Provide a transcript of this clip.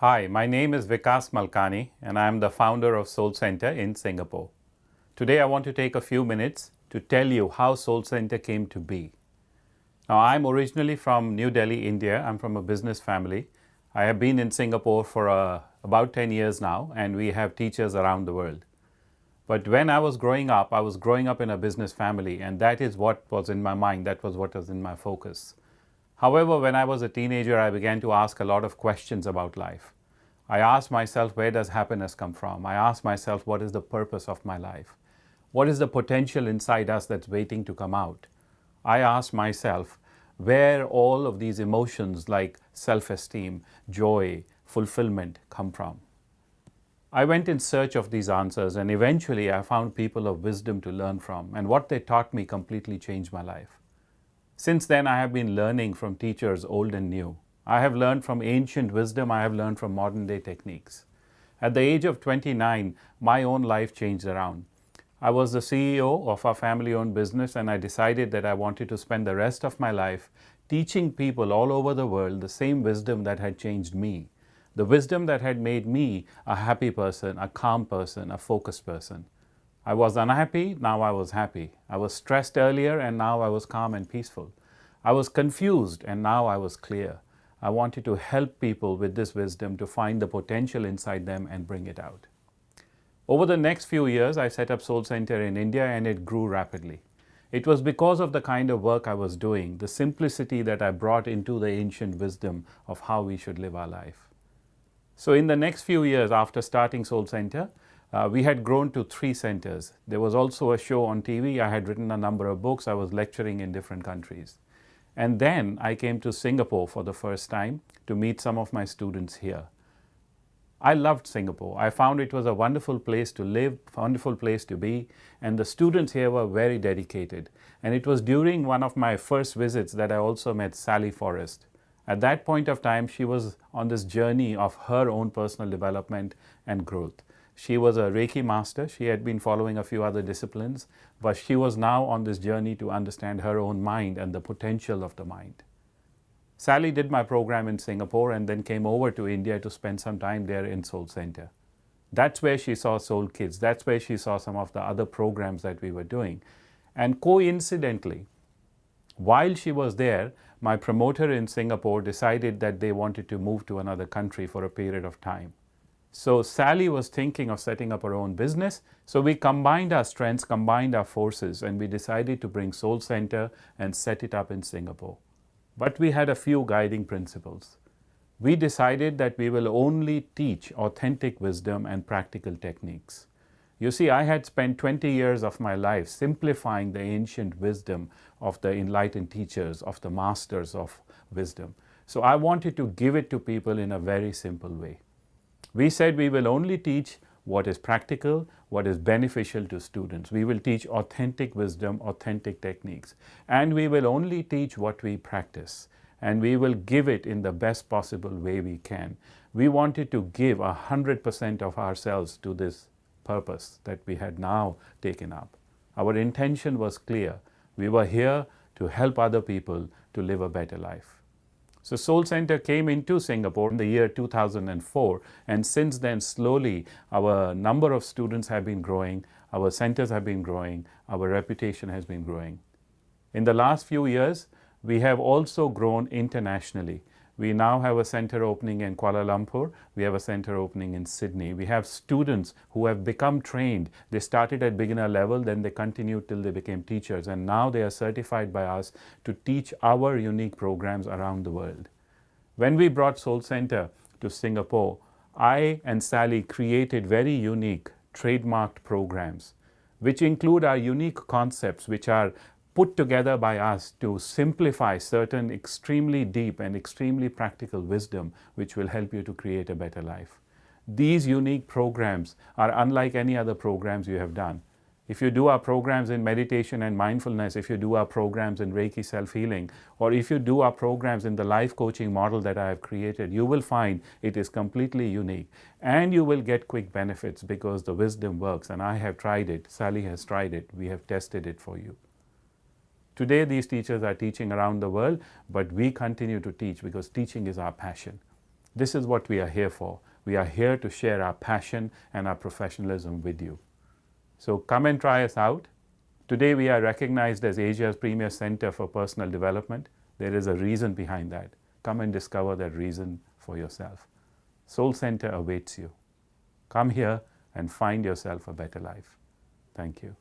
Hi, my name is Vikas Malkani and I am the founder of SoulCentre in Singapore. Today I want to take a few minutes to tell you how SoulCentre came to be. Now I'm originally from New Delhi, India. I'm from a business family. I have been in Singapore for about 10 years now and we have teachers around the world. But when I was growing up in a business family and that is what was in my mind, that was what was in my focus. However, when I was a teenager, I began to ask a lot of questions about life. I asked myself, where does happiness come from? I asked myself, what is the purpose of my life? What is the potential inside us that's waiting to come out? I asked myself, where all of these emotions like self-esteem, joy, fulfillment come from? I went in search of these answers and eventually I found people of wisdom to learn from, and what they taught me completely changed my life. Since then, I have been learning from teachers old and new. I have learned from ancient wisdom, I have learned from modern day techniques. At the age of 29, my own life changed around. I was the CEO of a family-owned business and I decided that I wanted to spend the rest of my life teaching people all over the world the same wisdom that had changed me. The wisdom that had made me a happy person, a calm person, a focused person. I was unhappy, now I was happy. I was stressed earlier and now I was calm and peaceful. I was confused and now I was clear. I wanted to help people with this wisdom to find the potential inside them and bring it out. Over the next few years, I set up SoulCentre in India and it grew rapidly. It was because of the kind of work I was doing, the simplicity that I brought into the ancient wisdom of how we should live our life. So in the next few years after starting SoulCentre, we had grown to 3 centers. There was also a show on TV. I had written a number of books. I was lecturing in different countries. And then I came to Singapore for the first time to meet some of my students here. I loved Singapore. I found it was a wonderful place to live, wonderful place to be, and the students here were very dedicated. And it was during one of my first visits that I also met Sally Forrest. At that point of time, she was on this journey of her own personal development and growth. She was a Reiki master. She had been following a few other disciplines, but she was now on this journey to understand her own mind and the potential of the mind. Sally did my program in Singapore and then came over to India to spend some time there in SoulCentre. That's where she saw Soul Kids. That's where she saw some of the other programs that we were doing. And coincidentally, while she was there, my promoter in Singapore decided that they wanted to move to another country for a period of time. So Sally was thinking of setting up her own business. So we combined our strengths, combined our forces, and we decided to bring SoulCentre and set it up in Singapore. But we had a few guiding principles. We decided that we will only teach authentic wisdom and practical techniques. You see, I had spent 20 years of my life simplifying the ancient wisdom of the enlightened teachers, of the masters of wisdom. So I wanted to give it to people in a very simple way. We said we will only teach what is practical, what is beneficial to students. We will teach authentic wisdom, authentic techniques. And we will only teach what we practice. And we will give it in the best possible way we can. We wanted to give 100% of ourselves to this purpose that we had now taken up. Our intention was clear. We were here to help other people to live a better life. So SoulCentre came into Singapore in the year 2004, and since then slowly our number of students have been growing, our centers have been growing, our reputation has been growing. In the last few years, we have also grown internationally. We now have a center opening in Kuala Lumpur. We have a center opening in Sydney. We have students who have become trained. They started at beginner level, then they continued till they became teachers. And now they are certified by us to teach our unique programs around the world. When we brought SoulCentre to Singapore, I and Sally created very unique trademarked programs, which include our unique concepts, which are put together by us to simplify certain extremely deep and extremely practical wisdom which will help you to create a better life. These unique programs are unlike any other programs you have done. If you do our programs in meditation and mindfulness, if you do our programs in Reiki self-healing, or if you do our programs in the life coaching model that I have created, you will find it is completely unique. And you will get quick benefits because the wisdom works. And I have tried it. Sally has tried it. We have tested it for you. Today, these teachers are teaching around the world, but we continue to teach because teaching is our passion. This is what we are here for. We are here to share our passion and our professionalism with you. So come and try us out. Today we are recognized as Asia's premier center for personal development. There is a reason behind that. Come and discover that reason for yourself. SoulCentre awaits you. Come here and find yourself a better life. Thank you.